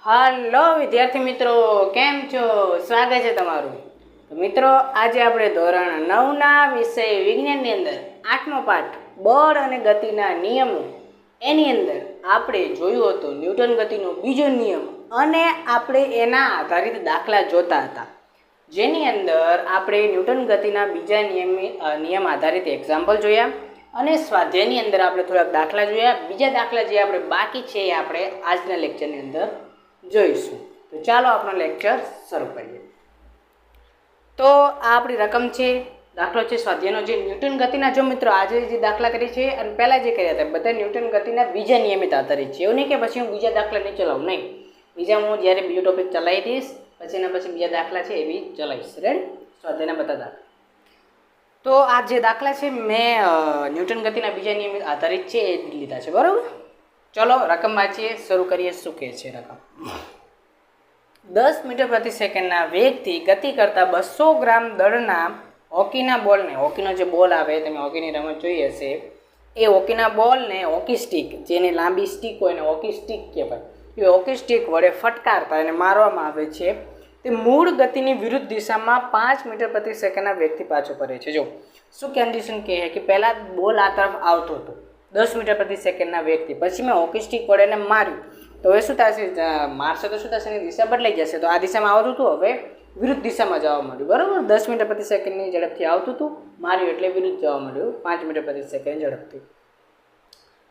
હાલો વિદ્યાર્થી મિત્રો, કેમ છો? સ્વાગત છે તમારું. તો મિત્રો, આજે આપણે ધોરણ 9ના વિષય વિજ્ઞાનની અંદર 8મો પાઠ બળ અને ગતિના નિયમો એની અંદર આપણે જોયું હતું ન્યૂટન ગતિનો બીજો નિયમ અને આપણે એના આધારિત દાખલા જોતા હતા, જેની અંદર આપણે ન્યૂટન ગતિના બીજા નિયમ આધારિત એક્ઝામ્પલ જોયા અને સ્વાધ્યાયની અંદર આપણે થોડાક દાખલા જોયા. બીજા દાખલા જે આપણે બાકી છે એ આપણે આજના લેક્ચરની અંદર જોઈશું. તો ચાલો આપણો લેક્ચર શરૂ કરીએ. તો આ આપણી રકમ છે, દાખલો છે સ્વાધ્યાયનો જે ન્યૂટન ગતિના. જો મિત્રો આજે જે દાખલા કરી છે અને પહેલાં જે કર્યા હતા બધા ન્યૂટન ગતિના બીજા નિયમિત આધારિત છે. એવું નહીં કે પછી હું બીજા દાખલા નહીં ચલાવું, નહીં. બીજા હું જ્યારે બીજો ટોપિક ચલાવી દઈશ પછી એના પછી બીજા દાખલા છે એ બી ચલાવીશ. રેડ, સ્વાધ્યાયના બધા દાખલા. તો આ જે દાખલા છે મેં ન્યૂટન ગતિના બીજા નિયમિત આધારિત છે એ લીધા છે, બરાબર. ચલો રકમ વાંચીએ, શરૂ કરીએ. શું કહે છે રકમ? 10 મીટર પ્રતિ સેકન્ડના વેગથી ગતિ કરતા 200 ગ્રામ દળના હોકીના બોલને, હોકીનો જે બોલ આવે તમે હોકીની રમત જોઈ હશે, એ હોકીના બોલને હોકી સ્ટીક, જેની લાંબી સ્ટીક હોય ને હોકી સ્ટીક કહેવાય, એ હોકી સ્ટીક વડે ફટકારતા અને મારવામાં આવે છે. તે મૂળ ગતિની વિરુદ્ધ દિશામાં 5 મીટર પ્રતિ સેકન્ડના વેગથી પાછો ફરે છે. જો શું કન્ડિશન કહે કે પહેલાં બોલ આ તરફ આવતો હતો 10 મીટર પ્રતિ સેકન્ડના વેગથી, પછી મેં હોકી સ્ટીક વડે એને માર્યું, તો હવે શું થશે? મારશે તો શું થશે? એની દિશા બદલાઈ જશે. તો આ દિશામાં આવતું હતું, હવે વિરુદ્ધ દિશામાં જવા માંડ્યું, બરાબર. 10 મીટર પ્રતિ સેકન્ડની ઝડપથી આવતું હતું, માર્યું એટલે વિરુદ્ધ જવા માંડ્યું, 5 મીટર પ્રતિ સેકન્ડ ઝડપથી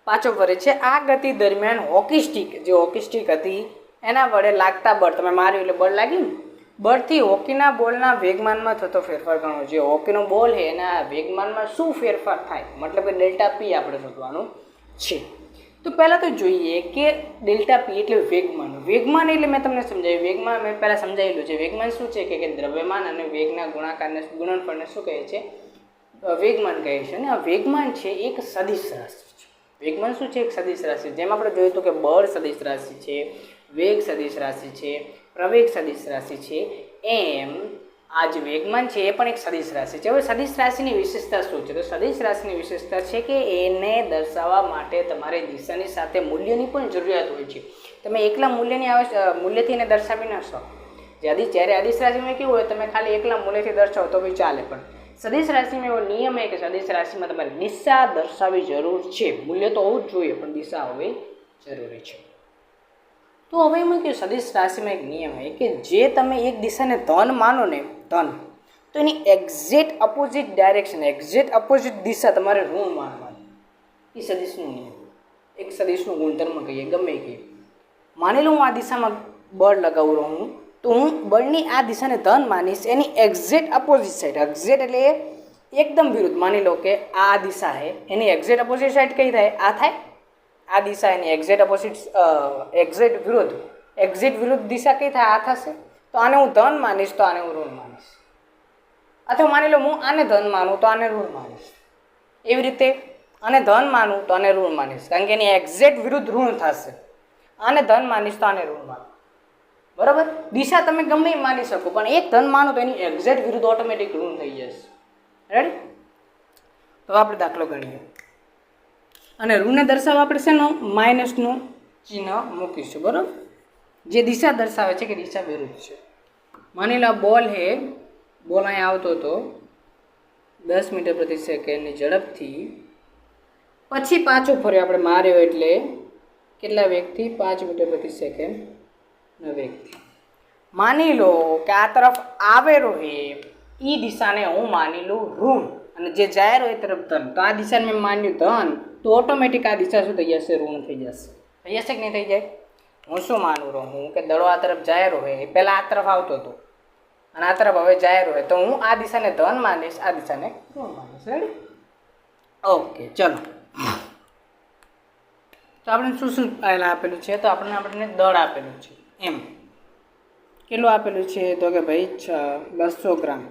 પાછો ફરે છે. આ ગતિ દરમિયાન હોકી સ્ટીક, જે હોકી સ્ટીક હતી એના વડે લાગતા બળ, તમે માર્યું એટલે બળ લાગ્યું ને, બળથી હોકીના બોલના વેગમાનમાં થતો ફેરફાર ગણો. જે હોકીનો બોલ છે એના વેગમાનમાં શું ફેરફાર થાય, મતલબ કે ડેલ્ટા પી આપણે શોધવાનું છે. તો પહેલાં તો જોઈએ કે ડેલ્ટા પી એટલે વેગમાન. વેગમાન એટલે મેં તમને સમજાવ્યું, વેગમાન મેં પહેલાં સમજાવેલું છે. વેગમાન શું છે કે દ્રવ્યમાન અને વેગના ગુણાકારને ગુણનફળને શું કહે છે? વેગમાન કહે છે. અને આ વેગમાન છે એક સદિશ રાશિ છે. વેગમાન શું છે? એક સદિશ રાશિ. જેમ આપણે જોયું હતું કે બળ સદિશ રાશિ છે, વેગ સદિશ રાશિ છે, પ્રવેગ સદિશ રાશિ છે, એમ આ જે વેગમાન છે એ પણ એક સદિશ રાશિ છે. હવે સદિશ રાશિની વિશેષતા શું છે? તો સદિશ રાશિની વિશેષતા છે કે એને દર્શાવવા માટે તમારે દિશાની સાથે મૂલ્યની પણ જરૂરિયાત હોય છે. તમે એકલા મૂલ્યથી એને દર્શાવી ન શકો. જ્યારે અદિશ રાશિમાં કેવું હોય, તમે ખાલી એકલા મૂલ્યથી દર્શાવો તો બી ચાલે, પણ સદિશ રાશિમાં એવો નિયમ છે કે સદિશ રાશિમાં તમારે દિશા દર્શાવવી જરૂર છે. મૂલ્ય તો હોવું જ જોઈએ પણ દિશા હોવી જરૂરી છે. તો હવે એમાં કે સદિશ રાશિમાં એક નિયમ હોય કે જે તમે એક દિશાને ધન માનો ને, ધન, તો એની exact opposite direction, exact opposite દિશા તમારે ઋણ માનવાની. એ સદિશનો નિયમ, એક સદિશનું ગુણધર્મ કહીએ, ગમે કહીએ. માની લો હું આ દિશામાં બળ લગાવું રહું, તો હું બળની આ દિશાને ધન માનીશ, એની એક્ઝેક્ટ અપોઝિટ સાઈડ, એક્ઝેક્ટ એટલે એકદમ વિરુદ્ધ. માની લો કે આ દિશા છે, એની એક્ઝેક્ટ અપોઝિટ સાઈડ કઈ થાય? આ થાય. આ દિશા એની એક્ઝેક્ટ વિરુદ્ધ દિશા કઈ થાય? આ થશે. તો આને હું ધન માનીશ તો આને હું ઋણ માનીશ, અથવા માની લો હું આને ધન માનું તો આને ઋણ માનીશ. એવી રીતે આને ધન માનું તો આને ઋણ માનીશ, કારણ કે એની એક્ઝેક્ટ વિરુદ્ધ ઋણ થશે. આને ધન માનીશ તો આને ઋણ માનું, બરાબર. દિશા તમે ગમે એ માની શકો, પણ એક ધન માનો તો એની એક્ઝેક્ટ વિરુદ્ધ ઓટોમેટિક ઋણ થઈ જશે. રેડી? તો આપણે દાખલો ગણીએ. અને ઋણને દર્શાવવા આપણે શેનો? માઇનસનું ચિહ્ન મૂકીશું, બરાબર. જે દિશા દર્શાવે છે કે દિશા વિરુદ્ધ છે. માની લો બોલ છે, બોલ અહીંયા આવતો હતો 10 મીટર પ્રતિ સેકન્ડની ઝડપથી, પછી પાછો ફર્યો, આપણે માર્યો એટલે કેટલા વેગથી? 5 મીટર પ્રતિ સેકન્ડના વેગથી. માની લો કે આ તરફ આવેલો છે એ દિશાને હું માની લઉં ઋણ, અને જે જાય રહ્યો એ તરફ ધન. તો આ દિશાને મેં માન્યું ધન, તો ઓટોમેટિક આ દિશા શું થઈ જશે? ઋણ થઈ જશે. થઈ જશે કે નહીં થઈ જાય? હું શું માનું રહું કે દડો આ તરફ જાય રહ્યો એ પહેલાં આ તરફ આવતો હતો અને આ તરફ હવે જાય રહ્યો, તો હું આ દિશાને ધન માનીશ, આ દિશાને ઋણ માનીશ. રેડી? ઓકે, ચલો. તો આપણે શું પહેલાં આપેલું છે? તો આપણને દળ આપેલું છે. એમ કેટલું આપેલું છે? તો કે ભાઈ 200 ગ્રામ.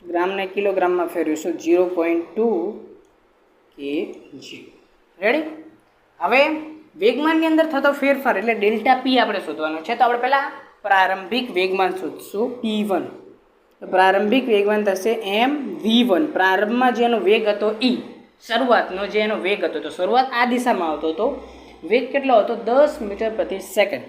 ગ્રામને કિલોગ્રામમાં ફેરવીશું, 0.2 kg. રેડી? હવે વેગમાનની અંદર થતો ફેરફાર એટલે ડેલ્ટા પી આપણે શોધવાનો છે. તો આપણે પહેલાં પ્રારંભિક વેગમાન શોધશું, P1. તો પ્રારંભિક વેગમાન થશે mv1. પ્રારંભમાં જેનો વેગ હતો E, શરૂઆતનો જે એનો વેગ હતો, તો શરૂઆત આ દિશામાં આવતો હતો, વેગ કેટલો હતો 10 મીટર પ્રતિ સેકન્ડ.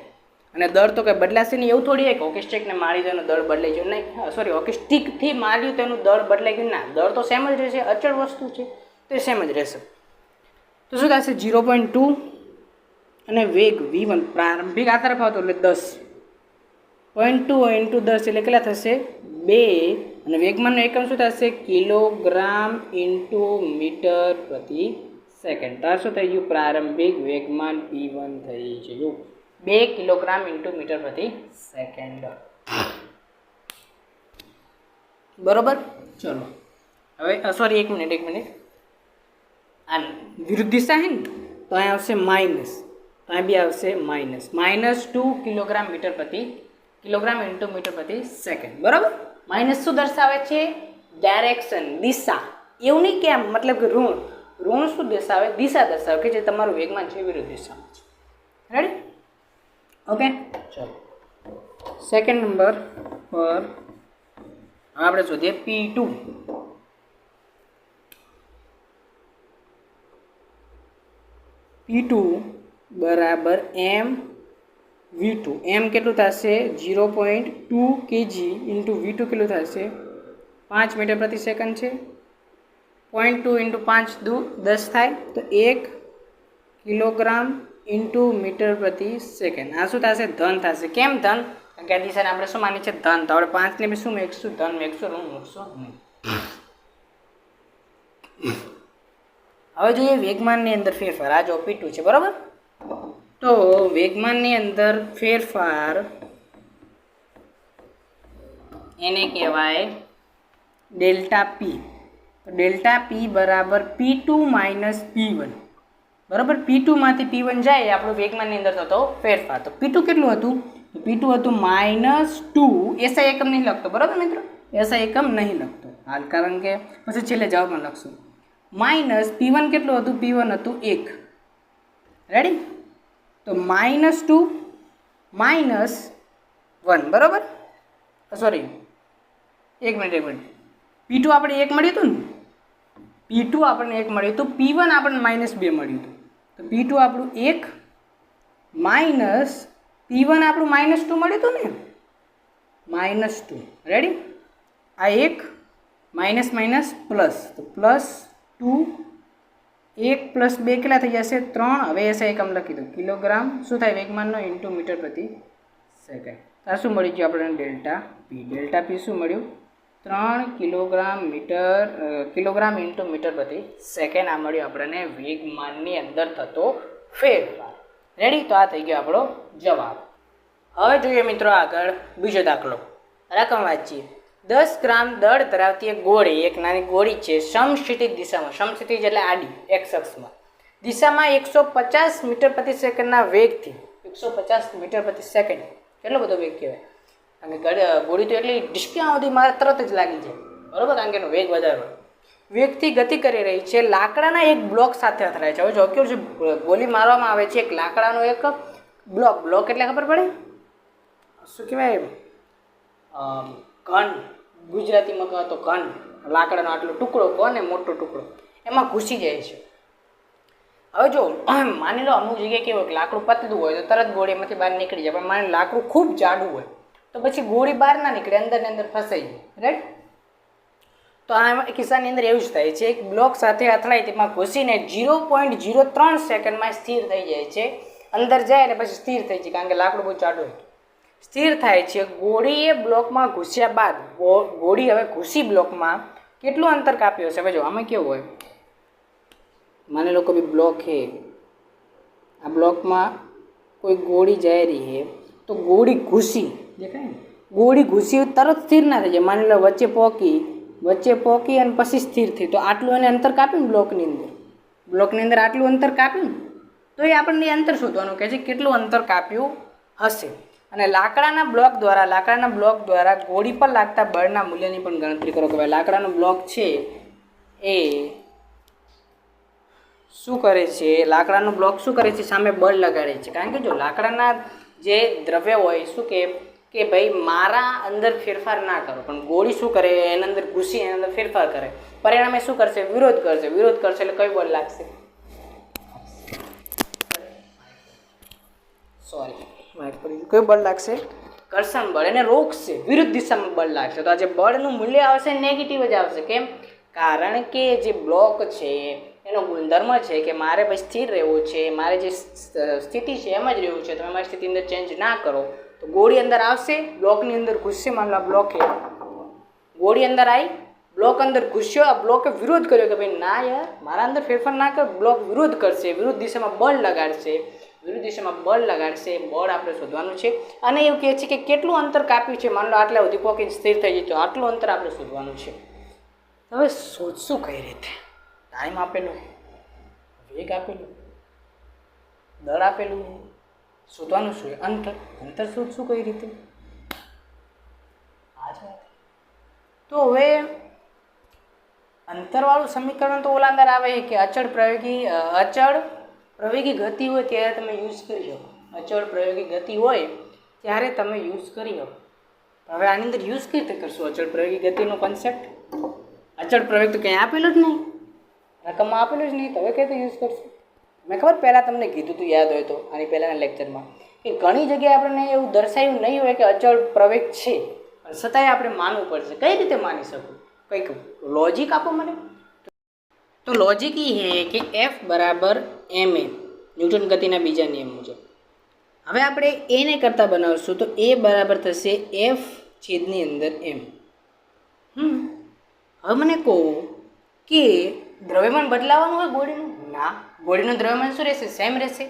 અને દર તો કંઈ બદલાશે નહીં એવું થોડી કે હોકી સ્ટિકને મારી તો એનું દળ બદલાઈ ગયું નહીં, સોરી હોકી સ્ટિકથી માર્યું તો એનું દળ બદલાઈ ગયું ના, દળ તો સેમ જ રહેશે, અચળ વસ્તુ છે તો એ સેમ જ રહેશે. તો શું થશે 0.2 અને વેગ v1 પ્રારંભિક આ તરફ આવતો એટલે 10.2 ઇન્ટુ 10 એટલે કેટલા થશે 2 અને વેગમાનનો એકમ શું થશે કિલોગ્રામ ઇન્ટુ મીટર પ્રતિ સેકન્ડ. તાર શું થઈ ગયું પ્રારંભિક વેગમાન p1 થઈ છે જો 2 કિલોગ્રામ ઇન્ટુ મીટર પ્રતિ સેકન્ડ. બરોબર. ચલો હવે સોરી એક મિનિટ આ વિરુદ્ધ દિશા છે ને તો અહીં આવશે માઇનસ, તો અહીં બી આવશે -2 કિલોગ્રામ ઇન્ટુ મીટર પ્રતિ સેકન્ડ. બરાબર. માઇનસ શું દર્શાવે છે ડાયરેક્શન દિશા, એવું નહીં કે આમ મતલબ કે ઋણ શું દર્શાવે દિશા દર્શાવે કે જે તમારું વેગમાન છે વિરુદ્ધ દિશામાં છે. Ready okay. ચલો સેકન્ડ નંબર પર આપણે શોધીએ P2. P2 બરાબર m v2. m કેટલું થશે 0.2 kg ઇન્ટુ v2 કેટલું થશે 5 મીટર પ્રતિ સેકન્ડ છે. 0.2 ઇન્ટુ 5 10 થાય તો 1 કિલોગ્રામ ઇન્ટુ મીટર પ્રતિ સેકન્ડ. આ શું થશે ધન થશે. કેમ ધન? કારણ કે આ દિશાને આપણે શું માની છે ધન, તો આપણે 5 ને બી શું મેકશું ધન મેકશું, ઋણ મૂકશું નહીં. હવે જોઈએ વેગમાનની અંદર ફેરફાર. આ જો P2 છે બરાબર. તો વેગમાનની અંદર ફેરફાર એને કહેવાય ડેલ્ટા પી. તો ડેલ્ટા પી બરાબર P2 માઇનસ P1. બરાબર. P2 માંથી P1 જાય આપણું વેગમાનની અંદર થતો ફેરફાર. તો P2 કેટલું હતું? તો P2 હતું -2. SI એકમ નહીં લખતો બરાબર મિત્રો, SI એકમ નહીં લખતો હાલ, કારણ કે પછી છેલ્લે જવાબમાં લખશું. માઇનસ P1 કેટલું હતું? P1 હતું 1. રેડી. તો -2 -1 બરાબર. સોરી એક મિનિટ P2 આપણે 1 મળ્યું હતું ને, P2 આપણને 1 મળ્યું હતું, P1 આપણને -2 મળ્યું હતું. તો P2 આપણું 1 માઇનસ P1 આપણું -2 મળ્યું હતું ને, -2. રેડી. આ 1 માઇનસ માઇનસ પ્લસ, તો +2 1 + 2 કેટલા થઈ જશે 3. હવે એસઆઈ એકમ લખી દો કિલોગ્રામ શું થાય વેગમાનનો ઇન્ટુ મીટર પ્રતિ સેકન્ડ. આ શું મળી ગયું આપણને ડેલ્ટા પી. ડેલ્ટા પી શું મળ્યું 3 કિલોગ્રામ ઇન્ટુ મીટર પ્રતિ સેકન્ડ. આ મળ્યું આપણને વેગમાનની અંદર થતો ફેરફાર. રેડી. તો આ થઈ ગયો આપણો જવાબ. હવે જોઈએ મિત્રો આગળ બીજો દાખલો. રકમ વાંચીએ. 10 ગ્રામ દળ ધરાવતી એક ગોળી, એક નાની ગોળી છે, સમક્ષિતિજ દિશામાં, સમક્ષિતિજ એટલે આડી x અક્ષમાં દિશામાં 150 મીટર પ્રતિ સેકન્ડના વેગથી 150 મીટર પ્રતિ સેકન્ડ કેટલો બધો વેગ કહેવાય, કારણ કે ગોળી તો એટલી ડિસ્ટન્સ સુધી મારે તરત જ લાગી જાય બરાબર, કારણ કે એનો વેગ વધારે હોય. વેગથી ગતિ કરી રહી છે, લાકડાના એક બ્લોક સાથે અથડાય છે. હવે જો કેવું છે ગોળી મારવામાં આવે છે એક લાકડાનો એક બ્લોક એટલે ખબર પડે શું કહેવાય ઘન, ગુજરાતીમાં કહો તો ઘન, લાકડાનો આટલો ટુકડો કહો ને મોટો ટુકડો, એમાં ઘૂસી જાય છે. હવે જો માની લો અમુક જગ્યાએ કેવું હોય કે લાકડું પતલું હોય તો તરત ગોળી એમાંથી બહાર નીકળી જાય, પણ માની લાકડું ખૂબ જાડું હોય તો પછી ગોળી બહાર ના નીકળે, અંદર ને અંદર ફસાઈ જાય. રાઈટ. તો આ કિસ્સાની અંદર એવું જ થાય છે, એક બ્લોક સાથે અથડાય તેમાં ઘૂસીને 0.03 સેકન્ડમાં સ્થિર થઈ જાય છે. અંદર જાય અને પછી સ્થિર થઈ જાય, કારણ કે લાકડું બહુ જાડું હોય સ્થિર થાય છે. ગોળીએ બ્લોકમાં ઘૂસ્યા બાદ ગોળી હવે ઘૂસી બ્લોકમાં કેટલું અંતર કાપ્યું હશે. હવે જો આમાં કેવું હોય, માની લો કોઈ બ્લોક છે, આ બ્લોકમાં કોઈ ગોળી જઈ રહી છે તો ગોળી ઘૂસી દેખાય ને, ગોળી ઘૂસી તરત સ્થિર ના થઈ જાય. માની લો વચ્ચે પોકી અને પછી સ્થિર થઈ, તો આટલું એને અંતર કાપ્યું ને બ્લોકની અંદર આટલું અંતર કાપ્યું તો એ આપણને અંતર શોધવાનું કહે છે કેટલું અંતર કાપ્યું હશે. અને લાકડાના બ્લોક દ્વારા ગોળી પર લાગતા બળના મૂલ્યની પણ ગણતરી કરો કે ભાઈ લાકડાનો બ્લોક છે એ શું કરે છે, લાકડાનો બ્લોક શું કરે છે, સામે બળ લગાડે છે. કારણ કે જો લાકડાના જે દ્રવ્ય હોય શું કે ભાઈ મારા અંદર ફેરફાર ના કરો, પણ ગોળી શું કરે એના અંદર ઘૂસી એના અંદર ફેરફાર કરે, પરિણામે શું કરશે વિરોધ કરશે એટલે કઈ બળ લાગશે સોરી વાઇટ પડી ગયું. કયું બળ લાગશે? ઘર્ષણ બળ. એને રોકશે, વિરુદ્ધ દિશામાં બળ લાગશે. તો આ જે બળનું મૂલ્ય આવશે નેગેટિવ જ આવશે. કેમ? કારણ કે જે બ્લોક છે એનો ગુણધર્મ છે કે મારે ભાઈ સ્થિર રહેવું છે, મારે જે સ્થિતિ છે એમ જ રહેવું છે. તમે મારી સ્થિતિ અંદર ચેન્જ ના કરો તો ગોળી અંદર આવશે, બ્લોકની અંદર ઘૂસશે. માન લો આ બ્લોકે ગોળી અંદર આવી, બ્લોક અંદર ઘૂસ્યો, આ બ્લોકે વિરોધ કર્યો કે ભાઈ ના યાર મારા અંદર ફેરફાર ના કર. બ્લોક વિરોધ કરશે, વિરુદ્ધ દિશામાં બળ લગાડશે. વિરુદ્ધ દિશામાં બળ લગાડશે, બળ આપણે શોધવાનું છે. અને એવું કહે છે કે કેટલું અંતર કાપ્યું છે. માન લો આટલા સુધી પહોંચીને સ્થિર થઈ જાય તો આટલું અંતર આપણે શોધવાનું છે. હવે શોધશું કઈ રીતે? ટાઈમ આપેલો, વેગ આપેલું, દળ આપેલું, શોધવાનું શું? અંતર શોધશું કઈ રીતે? આ જ વાત. તો હવે અંતરવાળું સમીકરણ તો ઓલા અંદર આવે કે અચળ પ્રવેગી ગતિ હોય ત્યારે તમે યુઝ કરી શકો. અચળ પ્રયોગી ગતિ હોય ત્યારે તમે યુઝ કરી શકો. હવે આની અંદર યુઝ કઈ રીતે કરશું અચળ પ્રયોગી ગતિનો કોન્સેપ્ટ? અચળ પ્રવેગ તો કંઈ આપેલું જ નહીં, રકમમાં આપેલું જ નહીં. તો હવે કઈ રીતે યુઝ કરશું? મેં ખબર પહેલાં તમને કીધું હતું, યાદ હોય તો આની પહેલાંના લેક્ચરમાં, કે ઘણી જગ્યાએ આપણને એવું દર્શાવ્યું નહીં હોય કે અચળ પ્રવેગ છે, છતાંય આપણે માનવું પડશે. કઈ રીતે માની શકું? કંઈક લોજિક આપો મને. તો લોજિક એ છે કે એફ બરાબર એમ એ, ન્યૂટન ગતિના બીજા નિયમ મુજબ. હવે આપણે એને કરતાં બનાવશું તો એ બરાબર થશે એફ છેદની અંદર એમ. હવે મને કહો કે દ્રવ્યમાન બદલાવાનું હોય ગોળીનું? ના, ગોળીનું દ્રવ્યમાન શું રહેશે? સેમ રહેશે.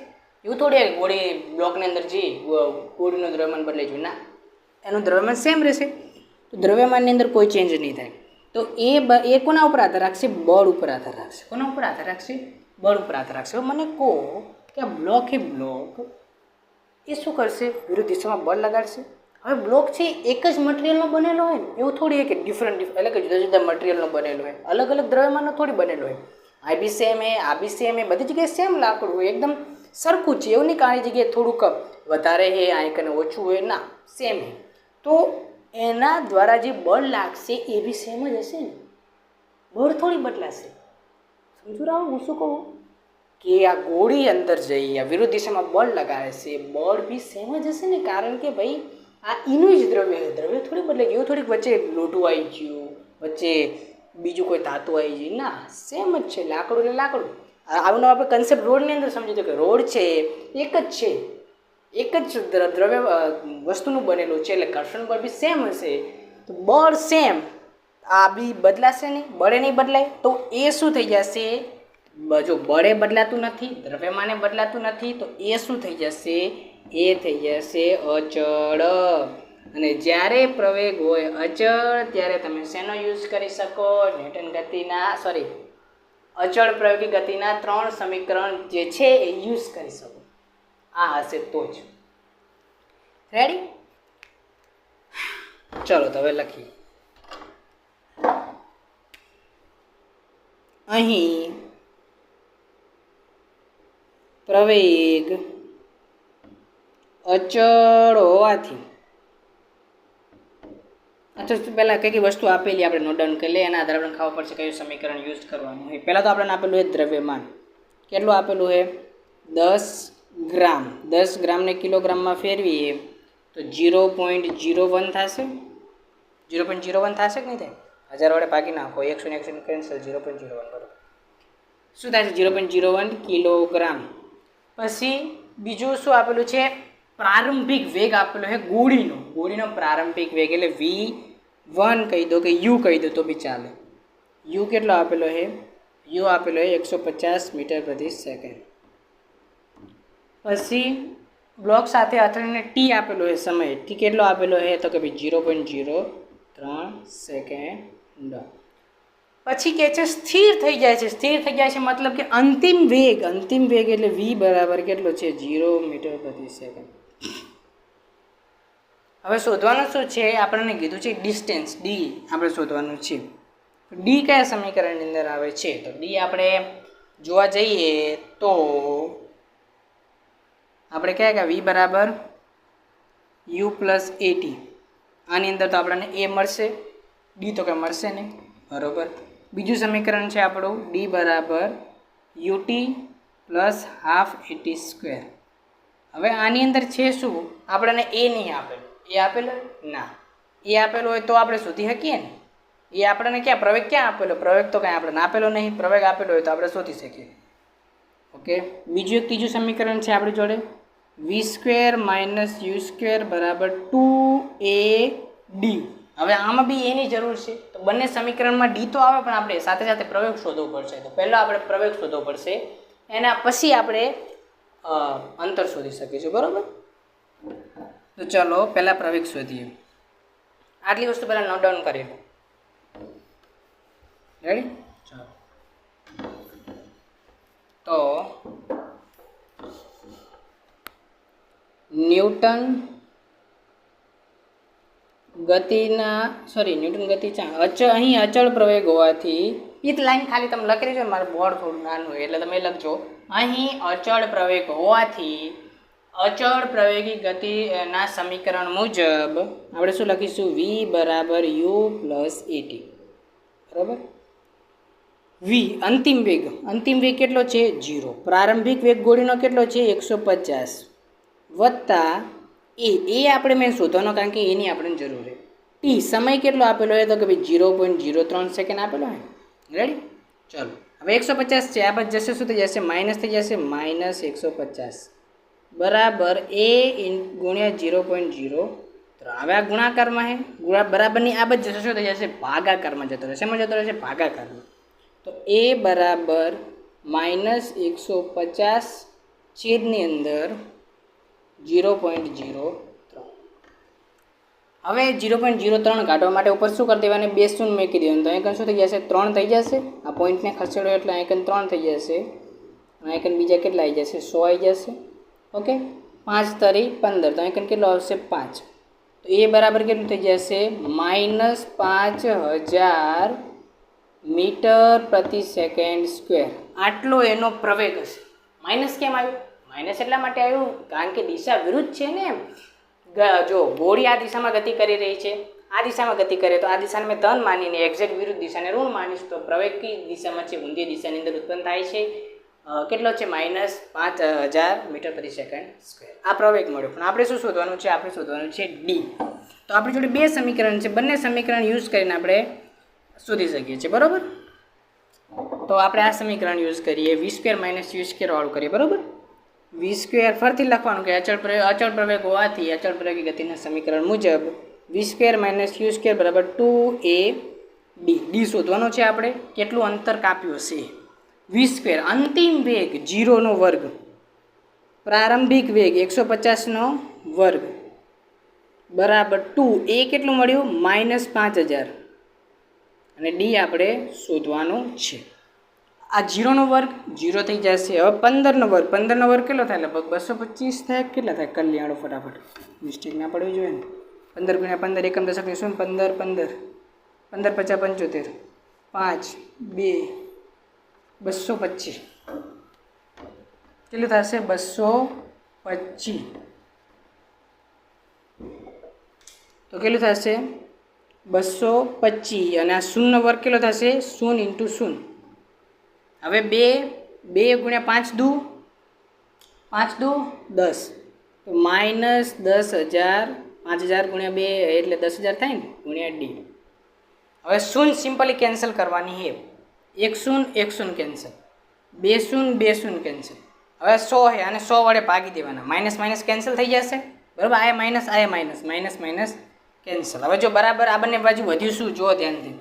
એવું થોડી ગોળી બ્લોકની અંદર જઈ ગોળીનું દ્રવ્યમાન બદલાઈ ગયું? ના, એનું દ્રવ્યમાન સેમ રહેશે. તો દ્રવ્યમાનની અંદર કોઈ ચેન્જ નહીં થાય. તો એ કોના ઉપર આધાર રાખશે? બળ ઉપર આધાર રાખશે. કોના ઉપર આધાર રાખશે? બળ ઉપર આધાર રાખશે. હવે મને કહો કે આ બ્લોક એ શું કરશે? વિરુદ્ધ દિશામાં બળ લગાડશે. હવે બ્લોક છે એક જ મટીરિયલનો બનેલો હોય ને, એવું થોડી હોય કે ડિફરન્ટ એટલે કે જુદા જુદા મટીરિયલનો બનેલો હોય, અલગ અલગ દ્રવ્યમાનનો થોડી બનેલો હોય. આ બી સેમ એ, આ બી સેમ એ, બધી જગ્યાએ સેમ લાકડું હોય, એકદમ સરખું છે. એવું નહીં કે આની જગ્યાએ થોડુંક વધારે છે, આ કને ઓછું હોય. ના, સેમ છે. તો એના દ્વારા જે બળ લાગશે એ બી સેમ જ હશે ને, બળ થોડી બદલાશે. સમજો રાવ હું શું કહું? કે આ ગોળી અંદર જઈ આ વિરુદ્ધ દિશામાં બળ લગાવે છે, બળ બી સેમ જ હશે ને. કારણ કે ભાઈ આ એનું જ દ્રવ્ય થોડી બદલાઈ ગયું, થોડીક વચ્ચે લોટું આવી ગયું, વચ્ચે બીજું કોઈ ધાતુ આવી ગયું. ના, સેમ જ છે. લાકડું એટલે લાકડું. આવું આપણે કન્સેપ્ટ રોડની અંદર સમજી કે રોડ છે એક જ છે, એક જ દ્રવ્ય વસ્તુનું બનેલું છે, એટલે ઘર્ષણ બળ બી સેમ હશે. તો બળ સેમ, આ બી બદલાશે નહીં, બળે નહીં બદલાય. તો એ શું થઈ જશે? જો બળે બદલાતું નથી, દ્રવ્યમાને બદલાતું નથી, તો એ શું થઈ જશે? એ થઈ જશે અચળ. અને જ્યારે પ્રવેગ હોય અચળ ત્યારે તમે શેનો યુઝ કરી શકો? ન્યૂટન ગતિના અચળ પ્રયોગી ગતિના 3 સમીકરણ જે છે એ યુઝ કરી શકો. આ હશે તો જ. રેડી? ચલો તો હવે લખીએ. અહીં પ્રવેગ અચળ હોવાથી, પહેલાં કઈ કઈ વસ્તુ આપેલી આપણે નોટ ડાઉન કરી લઈએ. એના આધારે આપણે ખબર પડશે કયું સમીકરણ યુઝ કરવાનું હોય. પહેલાં તો આપણને આપેલું છે દ્રવ્યમાન. કેટલું આપેલું છે? 10 ગ્રામ. 10 ગ્રામને કિલોગ્રામમાં ફેરવીએ તો 0.01 થશે. 0.01 થશે કે નહીં થાય? 1000 વડે ભાગી નાખો, 100 ને 100 કેન્સલ, 0.01 બરાબર શું થાય છે? 0.01 કિલોગ્રામ. પછી બીજું શું આપેલું છે? પ્રારંભિક વેગ આપેલો છે ગોળીનો પ્રારંભિક વેગ, એટલે V1 કહી દો કે U કહી દો તો બી ચાલે. U કેટલો આપેલો છે? U આપેલો છે 150 મીટર પ્રતિ સેકન્ડ. પછી બ્લોક સાથે અથડાઈને T આપેલો છે સમય. T કેટલો આપેલો છે? તો કે ભાઈ 0.03 સેકન્ડ. પછી કહે છે સ્થિર થઈ જાય છે. સ્થિર થઈ જાય છે મતલબ કે અંતિમ વેગ એટલે V બરાબર કેટલો છે? 0 મીટર પ્રતિ સેકન્ડ. હવે શોધવાનું શું છે? આપણને કીધું છે ડિસ્ટન્સ D આપણે શોધવાનું છે. D કયા સમીકરણની અંદર આવે છે? તો D આપણે જોવા જઈએ તો આપણે કહે કે V બરાબર U પ્લસ AT. આની અંદર તો આપણને A મળશે, D તો કંઈ મળશે નહીં, બરાબર. બીજું સમીકરણ છે આપણું D બરાબર UT plus half AT square. હવે આની અંદર છે શું, આપણને એ નહીં આપેલું, એ આપેલું ના, એ આપેલું હોય તો આપણે શોધી શકીએ ને, એ આપણને ક્યાં પ્રવેગ ક્યાં આપેલો, પ્રવેગ તો કાંઈ આપણે આપેલો નહીં, પ્રવેગ આપેલો હોય તો આપણે શોધી શકીએ. ઓકે, બીજું એક ત્રીજું સમીકરણ છે આપણી જોડે, v² - u² બરાબર 2ad. હવે આમાં બી એની જરૂર છે, તો બંને સમીકરણમાં ડી તો આવે પણ આપણે સાથે સાથે પ્રવેગ શોધવો પડશે. તો પહેલાં આપણે પ્રવેગ શોધવો પડશે, એના પછી આપણે અંતર શોધી શકીશું. બરાબર, તો ચાલો પહેલાં પ્રવેગ શોધીએ. આટલી વસ્તુ પહેલાં નોટ ડાઉન કરી લો. રેડી? ચાલો, તો ન્યૂટન ગતિ અહીં અચળ પ્રવેગ હોવાથી, એ લાઈન ખાલી તમે લખી દેજો, મારું બોર્ડ થોડું નાનું હોય એટલે તમે લખજો, અહીં અચળ પ્રવેગ હોવાથી અચળ પ્રવેગી ગતિના સમીકરણ મુજબ આપણે શું લખીશું, v બરાબર u પ્લસ at. બરાબર, v અંતિમ વેગ કેટલો છે 0, પ્રારંભિક વેગ ગોળીનો કેટલો છે 150 વત્તા એ આપણે મેં શોધવાનો, કારણ કે એની આપણને જરૂર છે. ટી સમય કેટલો આપેલો હોય તો કે ભાઈ 0.03 સેકન્ડ આપેલો હોય. રેડી? ચાલો, હવે 150 છે, આ બાજુ જશે શું થઈ જશે, માઇનસ થઈ જશે, -150 બરાબર a ગુણ્યા 0.03. હવે આ ગુણાકારમાં છે, બરાબરની આ બાજુ જશે શું થઈ જશે, ભાગાકારમાં જતો રહેશે. એમાં જતો રહેશે ભાગાકારમાં. તો a બરાબર -150 છેદની અંદર 0.03. હવે 0.03 કાઢવા માટે ઉપર શું કરી દેવાનું, 2 શૂન્ય મૂકી દેવાનું. તો અહીં શું થઈ જશે, 3 થઈ જશે. આ પોઈન્ટને ખસેડો એટલે અહીં 3 થઈ જશે. અહીં બીજા કેટલા આવી જશે, 100 આવી જશે. ઓકે, 5 તરી 15, તો અહીં કેટલો આવશે 5. તો એ બરાબર કેટલું થઈ જશે, -5000 મીટર પ્રતિ સેકન્ડ સ્ક્વેર. આટલો એનો પ્રવેગ હશે. માઇનસ કેમ આવ્યું, માઇનસ એટલા માટે આવ્યું કારણ કે દિશા વિરુદ્ધ છે ને. જો ગોળી આ દિશામાં ગતિ કરી રહી છે, આ દિશામાં ગતિ કરે તો આ દિશાને મેં ધન માનીને એક્ઝેક્ટ વિરુદ્ધ દિશાને ઋણ માનીશ, તો પ્રવેગ કઈ દિશામાં છે, ઊંધી દિશાની અંદર ઉત્પન્ન થાય છે. કેટલો છે, -5000 મીટર પ્રતિ સેકન્ડ સ્ક્વેર. આ પ્રવેગ મળ્યો. પણ આપણે શું શોધવાનું છે, આપણે શોધવાનું છે ડી. તો આપણી જોડે 2 સમીકરણ છે, બંને સમીકરણ યુઝ કરીને આપણે શોધી શકીએ છીએ. બરાબર, તો આપણે આ સમીકરણ યુઝ કરીએ, v² - u² વાળું કરીએ. બરાબર, v² ફરીથી લખવાનું કે અચળ પ્રવેગ હોવાથી અચળ પ્રવેગી ગતિના સમીકરણ મુજબ v² - u² બરાબર 2ad. ડી શોધવાનો છે આપણે, કેટલું અંતર કાપ્યું હશે. v² અંતિમ વેગ 0નો વર્ગ, પ્રારંભિક વેગ 150નો વર્ગ બરાબર 2, એ કેટલું મળ્યું, -5000. અને ડી આપણે શોધવાનું છે. આ 0નો વર્ગ 0 થઈ જશે. હવે 15નો વર્ગ, 15નો વર્ગ કેટલો થાય, લગભગ 225 થાય. કેટલા થાય, કલ્યાણો ફટાફટ, મિસ્ટેક ના પડવી જોઈએ ને. 15 × 15 એકમ દશક શું, 15 15 15 × 5 = 75, 5 2 225. કેટલું થશે, 225. તો કેટલું થશે, 225. અને આ 0નો વર્ગ કેટલો થશે, 0 × 0. હવે 2 × 5 દુ 10, તો -10000. 5000 × 2 એટલે 10000 થાય ને, ગુણ્યા ડી. હવે 0 સિમ્પલી કેન્સલ કરવાની છે. 1 0 1 0 કેન્સલ, 2 0 2 0 કેન્સલ. હવે 100 છે અને 100 વડે ભાગી દેવાના, માઇનસ માઇનસ કેન્સલ થઈ જશે. બરાબર, આ માઇનસ માઇનસ માઇનસ કેન્સલ. હવે જો બરાબર આ બંને બાજુ વધ્યું શું, જો ધ્યાનથી,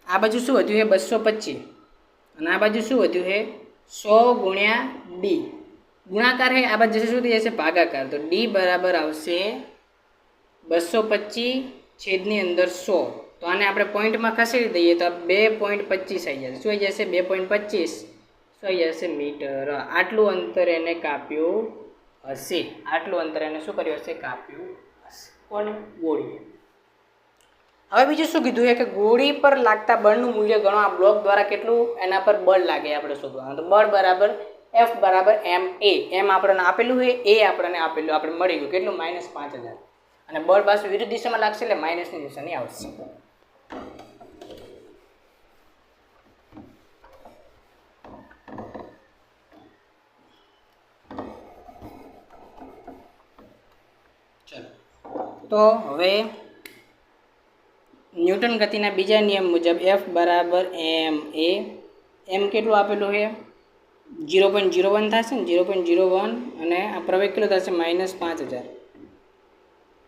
આ બાજુ શું વધ્યું છે, 225. અને આ બાજુ શું વધ્યું છે, 100 ગુણ્યા ડી. ગુણાકાર છે, આ બાજુ જશે શું થઈ જશે, ભાગાકાર. તો ડી બરાબર આવશે 225 છેદની અંદર 100. તો આને આપણે પોઈન્ટમાં ખસેડી દઈએ તો 2.25 આવી જશે. શું આવી જશે, 2.25. શું આવી જશે, મીટર. આટલું અંતર એને કાપ્યું હશે. આટલું અંતર એને શું કર્યું હશે, કાપ્યું હશે. કોને, ગોળીએ. હવે બીજું શું કીધું છે કે ગોળી પર લાગતા બળનું મૂલ્ય ગણો. આ બ્લોક દ્વારા કેટલું એના પર બળ લાગે આપણે શોધવાનું. તો બળ બરાબર F બરાબર ma. એમ આપણને આપેલું છે, એ આપણને આપેલું, આપણે મળી ગયું કેટલું, -5000. અને બળ પાછું વિરુદ્ધ દિશામાં લાગશે એટલે માઇનસની નિશાની આવશે. તો હવે ન્યૂટન ગતિના બીજા નિયમ મુજબ એફ બરાબર એમ એ એમ કેટલું આપેલું છે 0.01 થશે ને 0.01 અને આ પ્રવેગ કેટલો થશે -5000.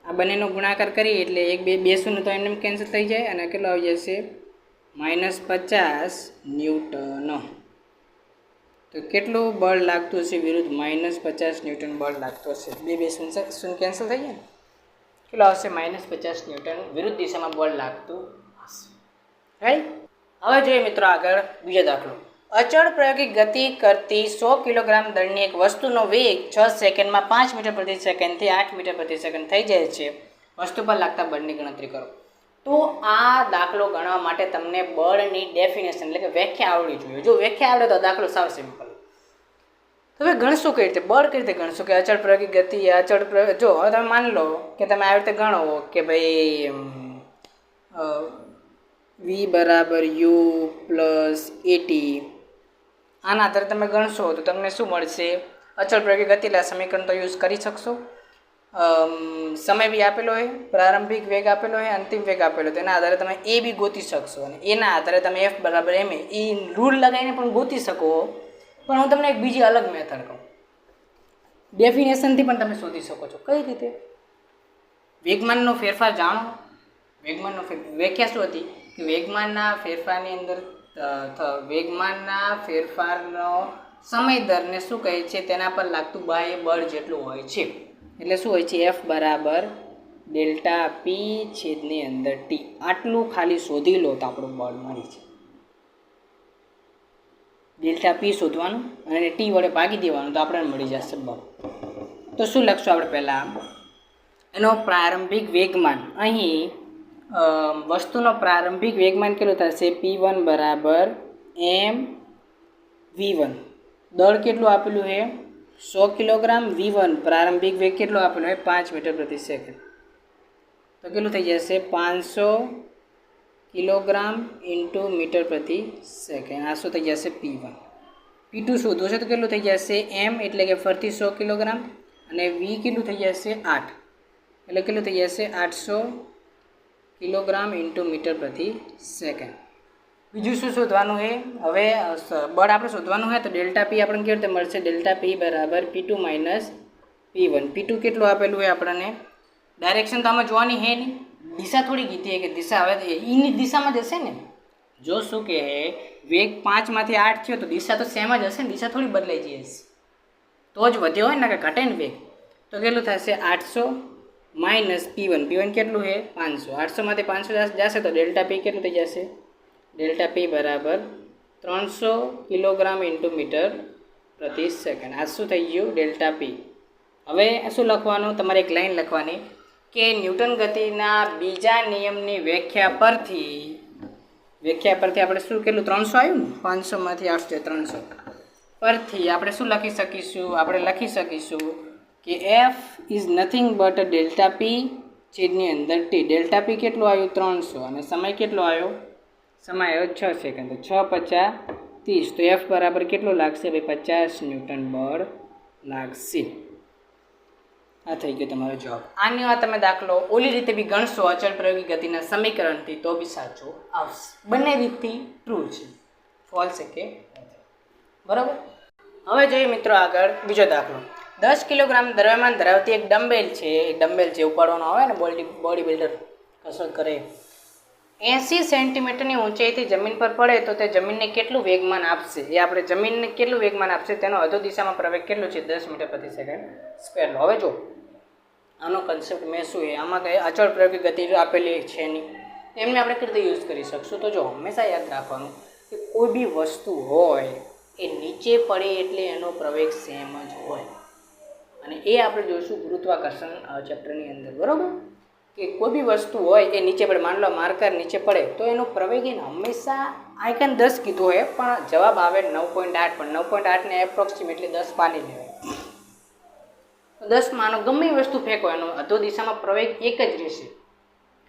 આ બંનેનો ગુણાકાર કરીએ એટલે એક બે શૂન્ય તો એમને કેન્સલ થઈ જાય અને કેટલો આવી જશે -50 ન્યૂટન. તો કેટલું બળ લાગતું હશે વિરુદ્ધ -50 ન્યૂટન બળ લાગતું હશે. બે શૂન્ય કેન્સલ થઈ જાય કેટલો આવશે -50 ન્યૂટન વિરુદ્ધ દિશામાં બળ લાગતું હશે. રાઈટ. હવે જોઈએ મિત્રો આગળ બીજો દાખલો. અચળ પ્રાયોગિક ગતિ કરતી 100 કિલોગ્રામ દળની એક વસ્તુનો વેગ 6 સેકન્ડમાં 5 મીટર પ્રતિ સેકન્ડથી 8 મીટર પ્રતિ સેકન્ડ થઈ જાય છે. વસ્તુ પર લાગતા બળની ગણતરી કરો. તો આ દાખલો ગણવા માટે તમને બળની ડેફિનેશન એટલે કે વ્યાખ્યા આવડવી જોઈએ. જો વ્યાખ્યા આવડે તો દાખલો સાવ સિમ્પલ. હવે ગણશું કઈ રીતે, બળ કઈ રીતે ગણશું કે અચળ પ્રાયોગિક ગતિ અચળ જો હવે તમે માની લો કે તમે આવી રીતે ગણો કે ભાઈ v બરાબર u પ્લસ 80 આના આધારે તમે ગણશો તો તમને શું મળશે અચળ પ્રાયોગિક ગતિ. એટલે સમીકરણ તો યુઝ કરી શકશો. સમય બી આપેલો હોય, પ્રારંભિક વેગ આપેલો હોય, અંતિમ વેગ આપેલો, તેના આધારે તમે એ બી ગોતી શકશો અને એના આધારે તમે એફ બરાબર એમ એ રૂલ લગાવીને પણ ગોતી શકો. પણ હું તમને એક બીજી અલગ મેથડ કહું, ડેફિનેશનથી પણ તમે શોધી શકો છો. કઈ રીતે? વેગમાનનો ફેરફાર જાણો. વેગમાનનો વ્યાખ્યા શું હતી કે વેગમાનના ફેરફારની અંદર વેગમાનના ફેરફારનો સમય દરને શું કહે છે તેના પર લાગતું બાહ્ય બળ જેટલું હોય છે. એટલે શું હોય છે એફ બરાબર ડેલ્ટા પી છેદની અંદર ટી. આટલું ખાલી શોધી લો તો આપણું બળ મળી છે. ડેલ્ટા પી શોધવાનું અને ટી વડે ભાગી દેવાનું તો આપણને મળી જશે બળ. તો શું લખશું આપણે પહેલાં એનો પ્રારંભિક વેગમાન. અહીં વસ્તુનો પ્રારંભિક વેગમાન કેટલું થશે p1 બરાબર m v1. દળ કેટલું આપેલું છે 100 કિલોગ્રામ. v1 પ્રારંભિક વેગ કેટલો આપેલો હોય 5 મીટર પ્રતિ સેકન્ડ. તો કેટલું થઈ જશે 500 કિલોગ્રામ ઇન્ટુ મીટર પ્રતિ સેકન્ડ. આ શું થઈ જશે p1. p2 શોધવું છે તો કેટલું થઈ જશે m એટલે કે ફરતી 100 કિલોગ્રામ અને v કેટલું થઈ જશે 8 એટલે કેટલું થઈ જશે 800 કિલોગ્રામ ઇન્ટુ મીટર પ્રતિ સેકન્ડ. બીજું શું શોધવાનું છે? હવે બળ આપણે શોધવાનું હોય તો ડેલ્ટા પી આપણને કેવી રીતે મળશે? ડેલ્ટા પી બરાબર p2 માઇનસ p1. p2 કેટલું આપેલું હોય આપણને? ડાયરેક્શન તો આમાં જોવાની છે નહીં, દિશા થોડી કીધી કે દિશા હવે એની દિશામાં જશે ને. જો શું કહે વેગ 5 માંથી 8 થયો તો દિશા તો સેમ જ હશે ને, દિશા થોડી બદલાઈ જશે તો જ વધ્યો હોય ને કે ઘટે ને વેગ. તો કેટલું થશે 800 માઇનસ p1. p1 કેટલું છે 500. 800 માંથી 500 જશે તો ડેલ્ટા પી કેટલું થઈ જશે? ડેલ્ટા પી બરાબર 300 કિલોગ્રામ ઇન્ટુ મીટર પ્રતિ સેકન્ડ. આ શું થઈ ગયું ડેલ્ટા પી. હવે શું લખવાનું? તમારે એક લાઈન લખવાની કે ન્યૂટન ગતિના બીજા નિયમની વ્યાખ્યા પરથી આપણે શું કેટલું 300 આવ્યું ને 500 માંથી 800 300 પરથી આપણે શું લખી શકીશું? આપણે લખી શકીશું કે F is nothing but delta P છેદની અંદર ટી. ડેલ્ટા પી કેટલું આવ્યું 300 અને સમય કેટલો આવ્યો? સમય આવ્યો 6 સેકન્ડ. તો 6 × 5 = 30. તો એફ બરાબર કેટલું લાગશે ભાઈ? 50 ન્યૂટન બળ લાગશે. આ થઈ ગયો તમારો જવાબ. આની વાત તમે દાખલો ઓલી રીતે બી ગણશો અચળ પ્રાયોગિક ગતિના સમીકરણથી તો બી સાચો આવશે. બંને રીતથી ટ્રુ છે, ફોલ્સ છે કે બરાબર. હવે જોઈએ મિત્રો આગળ બીજો દાખલો. 10 કિલોગ્રામ દ્રવ્યમાન ધરાવતી એક ડમ્બેલ છે. ઉપાડવાનો આવે ને બોડી બિલ્ડર કસરત કરે. 80 સેન્ટીમીટરની ઊંચાઈથી જમીન પર પડે તો તે જમીનને કેટલું વેગમાન આપશે? એ આપણે જમીનને કેટલું વેગમાન આપશે તેનો અધો દિશામાં પ્રવેગ કેટલું છે? 10 મીટર પ્રતિ સેકન્ડ સ્ક્વેર. હવે જો આનો કન્સેપ્ટ મેં શું છે, આમાં કંઈ અચળ પ્રાયોગિક ગતિ આપેલી છે નહીં, એમને આપણે કેવી રીતે યુઝ કરી શકશું? તો જો હંમેશા યાદ રાખવાનું કે કોઈ બી વસ્તુ હોય એ નીચે પડે એટલે એનો પ્રવેગ સેમ જ હોય. અને એ આપણે જોઈશું ગુરુત્વાકર્ષણ ચેપ્ટરની અંદર, બરાબર? કે કોઈ બી વસ્તુ હોય એ નીચે પડે, માની લો માર્કર નીચે પડે તો એનો પ્રવેગ એને હંમેશા આઈકન 10 કીધું હોય પણ જવાબ આવે 9.8, પણ 9.8ને એપ્રોક્સિમેટલી 10 પાડી લેવાય. 10 માનો ગમે એ વસ્તુ ફેંકો એનો અધો દિશામાં પ્રવેગ એક જ રહેશે.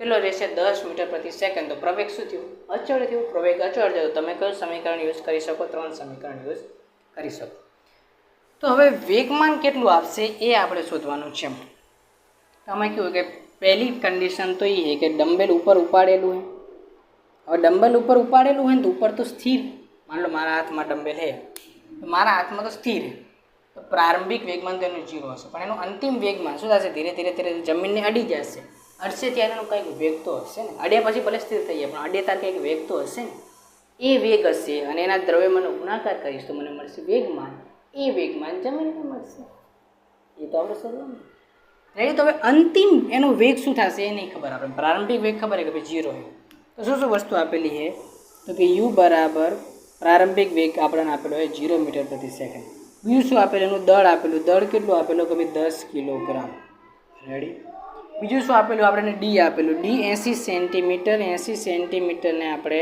કેટલો રહેશે? 10 મીટર પ્રતિ સેકન્ડ. તો પ્રવેગ શું થયું? અચળ થયું. પ્રવેગ અચળ છે તો તમે કયું સમીકરણ યુઝ કરી શકો? 3 સમીકરણ યુઝ કરી શકો. તો હવે વેગમાન કેટલું આપશે એ આપણે શોધવાનું છે. તો આમાં કેવું કે पहली कंडीशन तो ये है कि डम्बेल ऊपर उपाड़ेलू है। और डम्बेल ऊपर उपाड़ेलू है तो ऊपर तो स्थिर, मान लो मारा हाथ में डम्बेल है तो मारा हाथ में तो स्थिर है, तो प्रारंभिक वेगमान तो एनु 0 हशे, पण एनु अंतिम वेगमान शुं थशे? धीरे धीरे धीरे जमीन ने अड़ी जशे, अड़शे त्यारे एनु कंईक वेग तो हशे ने, अड्या पछी भले स्थिर थई जाय पण अड्या त्यारे कंईक वेग तो हशे ने, ए वेग हशे अने एना द्रव्यमाननो गुणाकार करीश तो मने मळशे वेगमान, ए वेगमान जमीनने मळशे। ए तो आपणे समजવાનું रेडी। तो हवे अंतिम एनो वेग शुं थशे ए नहीं खबर, आपणे प्रारंभिक वेग खबर है कि भाई 0 है, तो शुं शुं वस्तु आपेली है तो कि u बराबर प्रारंभिक वेग आपणे आपेलो है 0 मीटर प्रति सेकंड। बीजું શું આપેલું? એનું દળ આપેલું, દળ કેટલું આપેલું કે ભાઈ 10 કિલોગ્રામ। રેડી। બીજું શું આપેલું? આપણે ડી આપેલું, ડી 80 સેન્ટીમીટર, 80 સેન્ટીમીટરને આપણે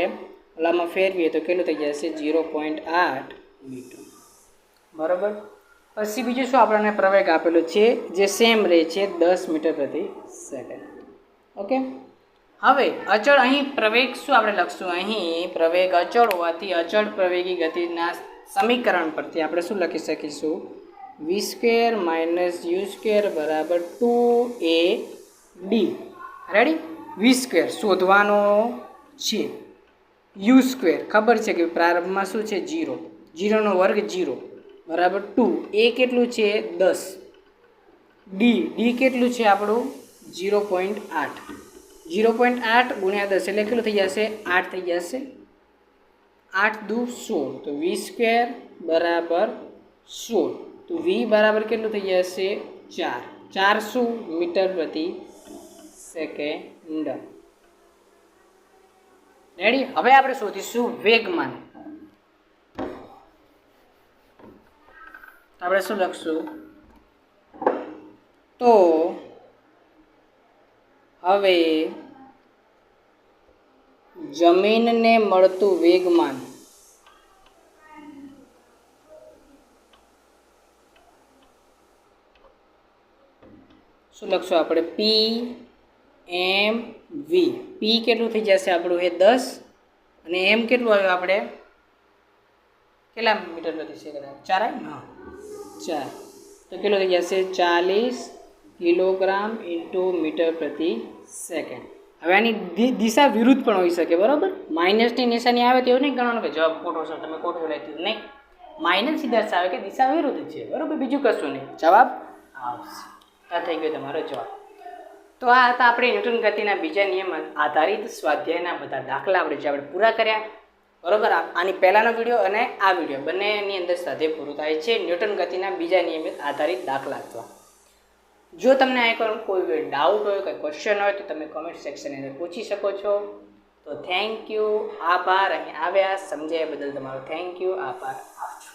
ઓલામાં ફેરવીએ તો કેટલું થઈ જશે? 0.8 મીટર, બરાબર। પછી બીજું શું આપણને પ્રવેગ આપેલું છે જે સેમ રહે છે 10 મીટર પ્રતિ સેકન્ડ। ઓકે। હવે અચળ અહીં પ્રવેગ શું આપણે લખશું? અહીં પ્રવેગ અચળ હોવાથી અચળ પ્રવેગી ગતિના समीकरण परथी आपणे शुं लखी सकीशुं? v² - u² बराबर 2ad। रेडी। v² शोधवानो छे, u² खबर छे कि प्रारंभ में शुं छे? 0, 0 नो वर्ग 0 बराबर 2, a केटलुं छे? 10, d केटलुं छे आपणुं? 0.8, 0.8 गुण્યા 10 એટલે કેટલું થઈ જશે? 8 થઈ જશે। 8 दू 16, तो v² बराबर 16, तो v बराबर કેટલું થઈ જશે? 4, 400 मीटर प्रति सेकंड। रेडी। હવે આપણે શોધીશું વેગમાન। આપણે શું લખશું? તો હવે જમીનને મળતું વેગમાન શું લખશું આપણે? p/m/v। p કેટલું થઈ જશે આપણું? એ 10 અને m કેટલું આવ્યું આપણે? કેટલા મીટર પ્રતિ સેકન્ડ? 4 આવ્યું ને? 4, તો કેટલું થઈ જશે? 40 કિલોગ્રામ ઇન્ટુ મીટર પ્રતિ સેકન્ડ। હવે આની દિશા વિરુદ્ધ પણ હોઈ શકે, બરાબર। માઇનસની નિશાની આવે તો એવું નહીં ગણવાનું કે જવાબ ખોટો છે, તમે ખોટું લખ્યું, નહીં। માઇનસથી દર્શાવે કે દિશા વિરુદ્ધ છે, બરાબર, બીજું કશું નહીં, જવાબ આવશે। આ થઈ ગયો તમારો જવાબ। તો આ હતા આપણે ન્યૂટન ગતિના બીજા નિયમ આધારિત સ્વાધ્યાયના બધા દાખલા આપણે જે આપણે પૂરા કર્યા, બરાબર। આની પહેલાંનો વિડીયો અને આ વિડીયો બંનેની અંદર સ્વાધ્યાય પૂરું થાય છે ન્યૂટન ગતિના બીજા નિયમિત આધારિત દાખલા અથવા। જો તમને આ કોઈ ડાઉટ હોય, કોઈ ક્વેશ્ચન હોય તો તમે કોમેન્ટ સેક્શનની અંદર પૂછી શકો છો। તો થેન્ક યુ, આભાર। અહીં આવ્યા સમજાયા બદલ તમારો થેન્ક યુ, આભાર, આવજો।